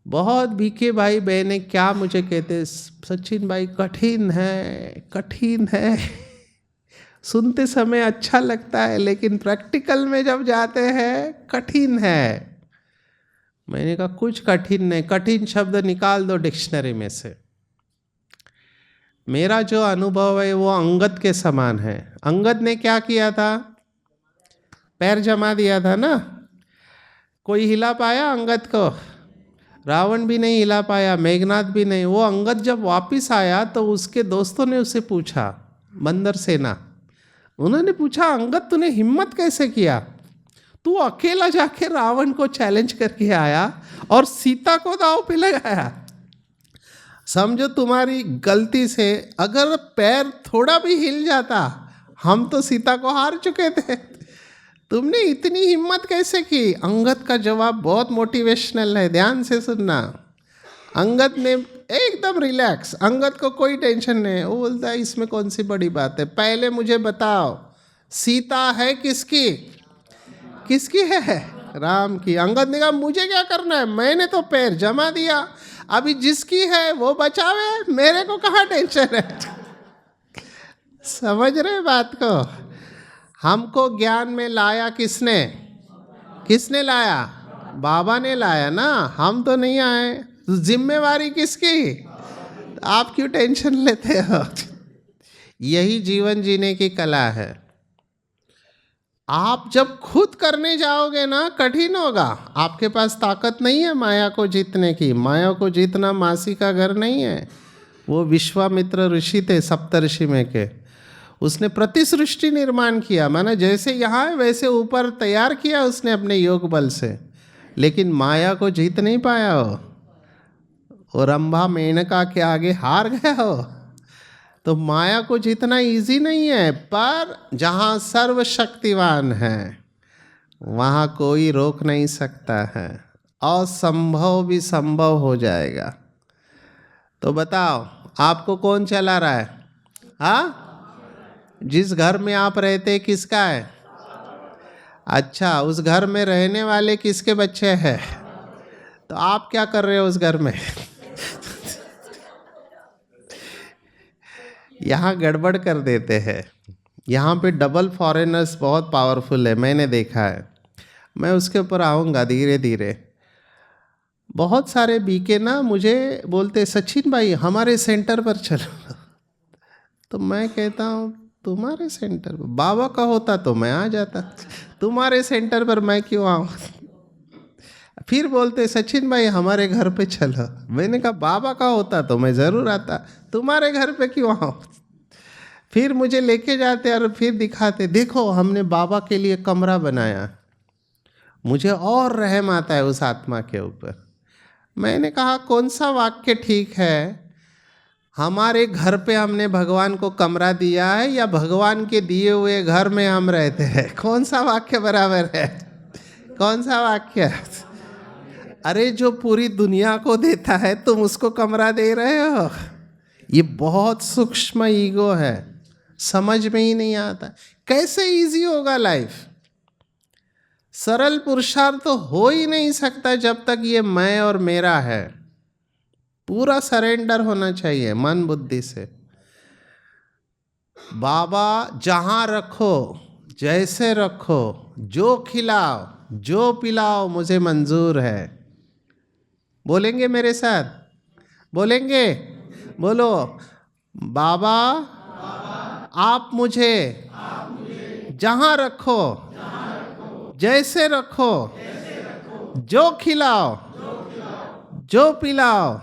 बहुत भीखे भाई बहने क्या मुझे कहते, सचिन भाई कठिन है, कठिन है। सुनते समय अच्छा लगता है लेकिन प्रैक्टिकल में जब जाते हैं कठिन है। मैंने कहा कुछ कठिन नहीं, कठिन शब्द निकाल दो डिक्शनरी में से। मेरा जो अनुभव है वो अंगद के समान है। अंगद ने क्या किया था? पैर जमा दिया था ना। कोई हिला पाया अंगद को? रावण भी नहीं हिला पाया, मेघनाथ भी नहीं। वो अंगद जब वापस आया तो उसके दोस्तों ने उसे पूछा, बंदर सेना, उन्होंने पूछा अंगद तूने हिम्मत कैसे किया? तू अकेला जाके रावण को चैलेंज करके आया और सीता को दांव पे लगाया। समझो तुम्हारी गलती से अगर पैर थोड़ा भी हिल जाता, हम तो सीता को हार चुके थे। तुमने इतनी हिम्मत कैसे की? अंगद का जवाब बहुत मोटिवेशनल है, ध्यान से सुनना। अंगद ने एकदम रिलैक्स, अंगद को कोई टेंशन नहीं। वो बोलता है इसमें कौन सी बड़ी बात है, पहले मुझे बताओ सीता है किसकी? किसकी है? राम की। अंगद ने कहा मुझे क्या करना है, मैंने तो पैर जमा दिया, अभी जिसकी है वो बचावे, मेरे को कहाँ टेंशन है। समझ रहे बात को? हमको ज्ञान में लाया किसने? किसने लाया? बाबा ने लाया ना, हम तो नहीं आए। जिम्मेवारी किसकी? आप क्यों टेंशन लेते हो? यही जीवन जीने की कला है। आप जब खुद करने जाओगे ना कठिन होगा। आपके पास ताकत नहीं है माया को जीतने की। माया को जीतना मासी का घर नहीं है। वो विश्वामित्र ऋषि थे, सप्तऋषि में के। उसने प्रतिसृष्टि निर्माण किया, माना जैसे यहाँ है वैसे ऊपर तैयार किया उसने अपने योग बल से, लेकिन माया को जीत नहीं पाया हो। और रंभा मेनका के आगे हार गया हो। तो माया को जीतना इजी नहीं है, पर जहाँ सर्वशक्तिवान है वहाँ कोई रोक नहीं सकता है। असंभव भी संभव हो जाएगा। तो बताओ आपको कौन चला रहा है? हाँ, जिस घर में आप रहते किसका है? अच्छा, उस घर में रहने वाले किसके बच्चे हैं? तो आप क्या कर रहे हो उस घर में? यहाँ गड़बड़ कर देते हैं। यहाँ पे डबल फॉरेनर्स बहुत पावरफुल है, मैंने देखा है। मैं उसके ऊपर आऊँगा धीरे धीरे। बहुत सारे बीके ना मुझे बोलते सचिन भाई हमारे सेंटर पर चलो। तो मैं कहता हूँ तुम्हारे सेंटर पर? बाबा का होता तो मैं आ जाता, तुम्हारे सेंटर पर मैं क्यों आऊँ? फिर बोलते सचिन भाई हमारे घर पे चलो। मैंने कहा बाबा का होता तो मैं ज़रूर आता, तुम्हारे घर पे क्यों आऊँ? फिर मुझे लेके जाते और फिर दिखाते, देखो हमने बाबा के लिए कमरा बनाया। मुझे और रहम आता है उस आत्मा के ऊपर। मैंने कहा कौन सा वाक्य ठीक है? हमारे घर पे हमने भगवान को कमरा दिया है या भगवान के दिए हुए घर में हम रहते हैं? कौन सा वाक्य बराबर है? कौन सा वाक्य? अरे जो पूरी दुनिया को देता है तुम उसको कमरा दे रहे हो। ये बहुत सूक्ष्म ईगो है, समझ में ही नहीं आता। कैसे इजी होगा लाइफ? सरल पुरुषार्थ तो हो ही नहीं सकता जब तक ये मैं और मेरा है। पूरा सरेंडर होना चाहिए मन बुद्धि से। बाबा जहाँ रखो, जैसे रखो, जो खिलाओ, जो पिलाओ, मुझे मंजूर है। बोलेंगे मेरे साथ? बोलेंगे? बोलो बाबा आप मुझे जहाँ रखो, जैसे रखो, जो खिलाओ, जो पिलाओ,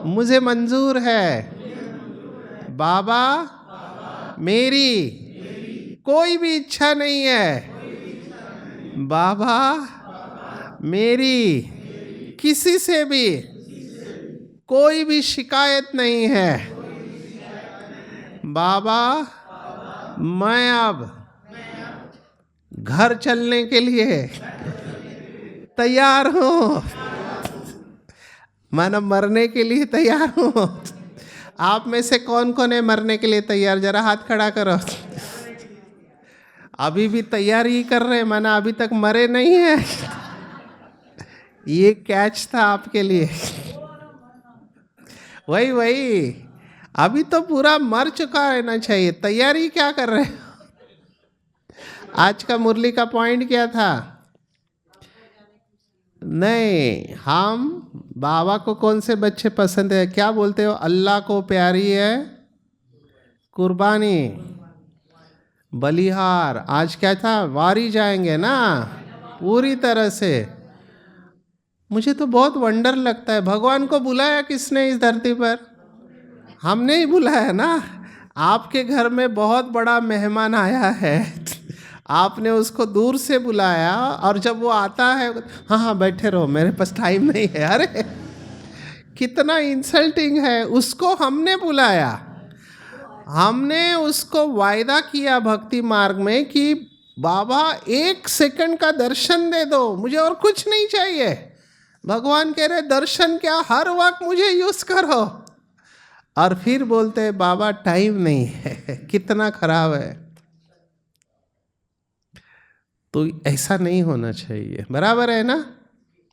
मुझे मंजूर है। बाबा मेरी कोई भी इच्छा नहीं है। बाबा मेरी किसी से भी कोई भी शिकायत नहीं है। बाबा मैं अब घर चलने के लिए तैयार हूँ। मानो मरने के लिए तैयार हूँ। आप में से कौन कौन है मरने के लिए तैयार? जरा हाथ खड़ा करो। अभी भी तैयारी कर रहे हैं, माना अभी तक मरे नहीं है। ये कैच था आपके लिए। वही वही, अभी तो पूरा मर चुका रहना चाहिए, तैयारी क्या कर रहे हो? आज का मुरली का पॉइंट क्या था? नहीं, हम बाबा को कौन से बच्चे पसंद है? क्या बोलते हो? अल्लाह को प्यारी है कुर्बानी, बलिहार। आज क्या था? वारी जाएंगे ना पूरी तरह से। मुझे तो बहुत वंडर लगता है, भगवान को बुलाया किसने इस धरती पर? हमने ही बुलाया ना। आपके घर में बहुत बड़ा मेहमान आया है, आपने उसको दूर से बुलाया, और जब वो आता है, हाँ हाँ बैठे रहो, मेरे पास टाइम नहीं है। अरे कितना इंसल्टिंग है। उसको हमने बुलाया, हमने उसको वायदा किया भक्ति मार्ग में कि बाबा 1 सेकंड का दर्शन दे दो, मुझे और कुछ नहीं चाहिए। भगवान कह रहे दर्शन क्या, हर वक्त मुझे यूज करो। और फिर बोलते हैं बाबा टाइम नहीं है। कितना खराब है। तो ऐसा नहीं होना चाहिए, बराबर है ना?